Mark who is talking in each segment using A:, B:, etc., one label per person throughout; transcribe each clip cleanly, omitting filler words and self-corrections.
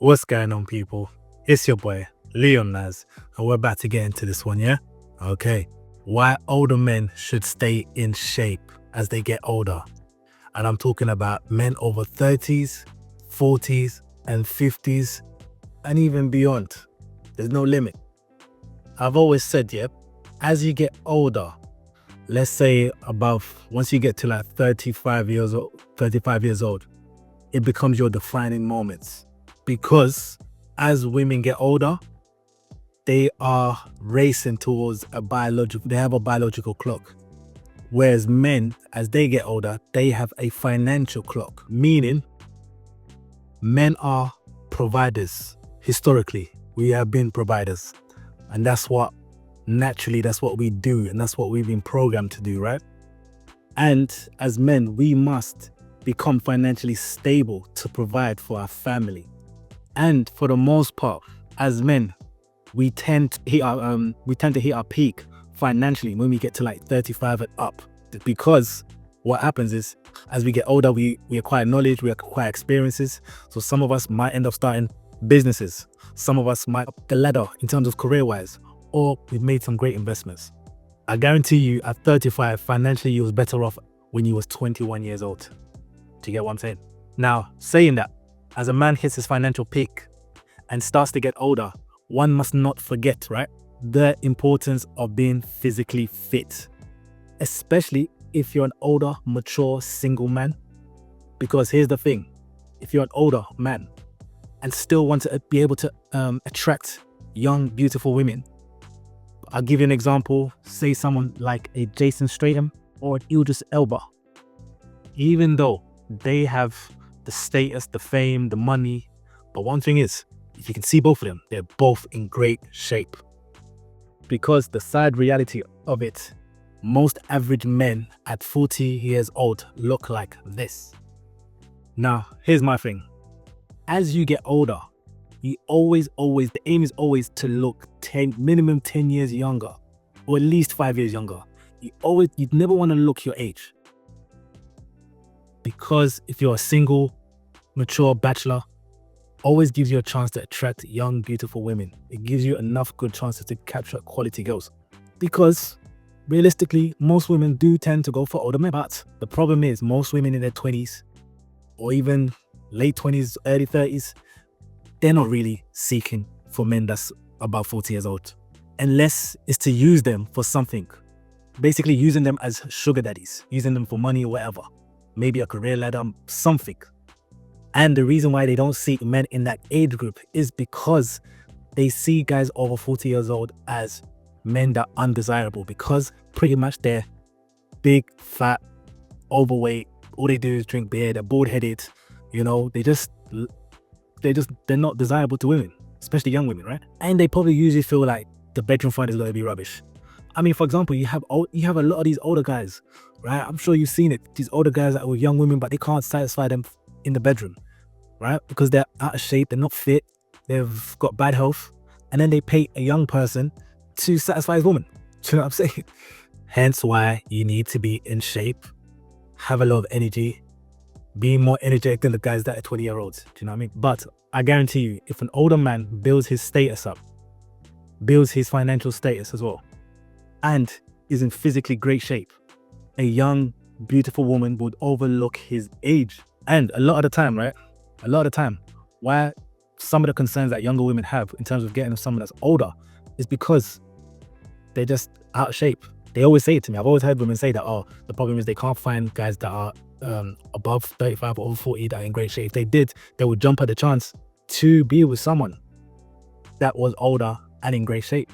A: What's going on, people? It's your boy, Leon Naz, and we're about to get into this one, yeah? Okay. Why older men should stay in shape as they get older. And I'm talking about men over 30s, 40s, and 50s, and even beyond. There's no limit. I've always said, yeah, as you get older, let's say once you get to like 35 years old, it becomes your defining moments. Because as women get older, they are racing towards they have a biological clock. Whereas men, as they get older, they have a financial clock, meaning men are providers. Historically, we have been providers. And that's what we do. And that's what we've been programmed to do, right? And as men, we must become financially stable to provide for our family. And for the most part, as men, we tend to hit our peak financially when we get to like 35 and up. Because what happens is, as we get older, we acquire knowledge, we acquire experiences. So some of us might end up starting businesses. Some of us might up the ladder in terms of career-wise, or we've made some great investments. I guarantee you, at 35, financially, you was better off when you was 21 years old. Do you get what I'm saying? Now, saying that, as a man hits his financial peak and starts to get older, one must not forget, right, the importance of being physically fit, especially if you're an older, mature, single man. Because here's the thing, if you're an older man and still want to be able to attract young, beautiful women, I'll give you an example. Say someone like a Jason Statham or an Idris Elba. Even though they have the status, the fame, the money, but one thing is, if you can see both of them, they're both in great shape. Because the sad reality of it, most average men at 40 years old look like this. Now, here's my thing. As you get older, the aim is always to look minimum 10 years younger, or at least 5 years younger. You never want to look your age. Because if you're a single, mature bachelor, always gives you a chance to attract young, beautiful women. It gives you enough good chances to capture quality girls. Because realistically, most women do tend to go for older men. But the problem is, most women in their 20s, or even late 20s, early 30s, they're not really seeking for men that's about 40 years old. Unless it's to use them for something. Basically using them as sugar daddies, using them for money or whatever. Maybe a career ladder, something. And the reason why they don't seek men in that age group is because they see guys over 40 years old as men that are undesirable, because pretty much they're big, fat, overweight. All they do is drink beer. They're bald-headed. You know, they're not desirable to women, especially young women, right? And they probably usually feel like the bedroom fight is going to be rubbish. I mean, for example, you have a lot of these older guys, right? I'm sure you've seen it. These older guys that are with young women, but they can't satisfy them in the bedroom, right? Because they're out of shape, they're not fit, they've got bad health, and then they pay a young person to satisfy his woman. Do you know what I'm saying? Hence why you need to be in shape, have a lot of energy, be more energetic than the guys that are 20-year-olds. Do you know what I mean? But I guarantee you, if an older man builds his status up, builds his financial status as well, and is in physically great shape, a young, beautiful woman would overlook his age. And a lot of the time, right? A lot of the time, why some of the concerns that younger women have in terms of getting someone that's older is because they're just out of shape. They always say it to me. I've always heard women say that, oh, the problem is they can't find guys that are above 35 or over 40 that are in great shape. If they did, they would jump at the chance to be with someone that was older and in great shape.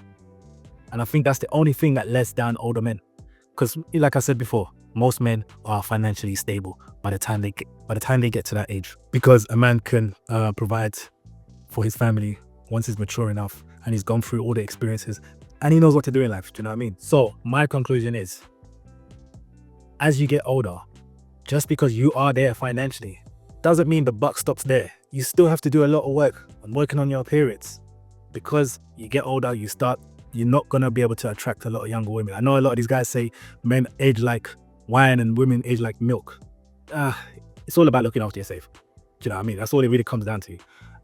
A: And I think that's the only thing that lets down older men. Because like I said before, most men are financially stable by the time they get to that age. Because a man can provide for his family once he's mature enough and he's gone through all the experiences and he knows what to do in life. Do you know what I mean? So my conclusion is, as you get older, just because you are there financially doesn't mean the buck stops there. You still have to do a lot of work on working on your appearance. Because you get older, you're not going to be able to attract a lot of younger women. I know a lot of these guys say men age like wine and women age like milk. It's all about looking after yourself. Do you know what I mean? That's all it really comes down to.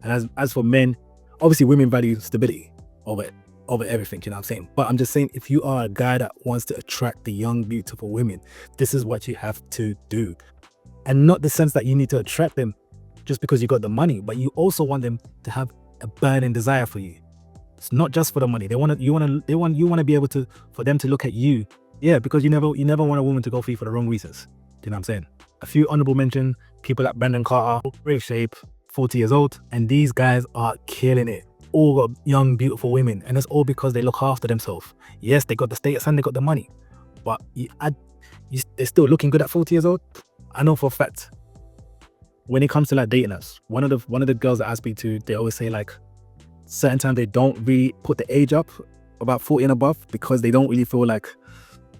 A: And as for men, obviously women value stability over everything, you know what I'm saying? But I'm just saying, if you are a guy that wants to attract the young, beautiful women, this is what you have to do. And not the sense that you need to attract them just because you got the money, but you also want them to have a burning desire for you. It's not just for the money. You want to be able to, for them to look at you. Yeah, because you never want a woman to go for you for the wrong reasons. Do you know what I'm saying? A few honorable mention, people like Brandon Carter, great shape, 40 years old, and these guys are killing it. All got young, beautiful women, and it's all because they look after themselves. Yes, they got the status and they got the money, but they're still looking good at 40 years old. I know for a fact. When it comes to like dating us, one of the girls that I speak to, they always say like, certain times they don't really put the age up about 40 and above because they don't really feel like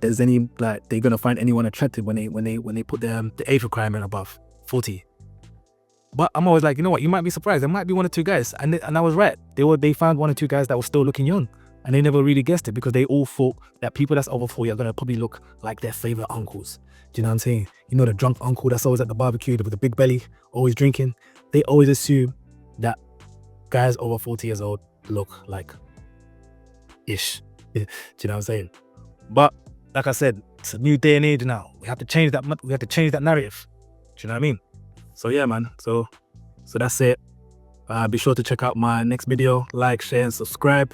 A: there's any, like, they're gonna find anyone attractive when they put the age requirement above 40. But I'm always like, you know what, you might be surprised. There might be 1 or 2 guys, and I was right. They found 1 or 2 guys that were still looking young, and they never really guessed it because they all thought that people that's over 40 are gonna probably look like their favorite uncles. Do you know what I'm saying? You know, the drunk uncle that's always at the barbecue with the big belly, always drinking. They always assume that guys over 40 years old look like ish. Do you know what I'm saying? But like I said, it's a new day and age now. We have to change that. We have to change that narrative. Do you know what I mean? So yeah, man. So that's it. Be sure to check out my next video. Like, share, and subscribe.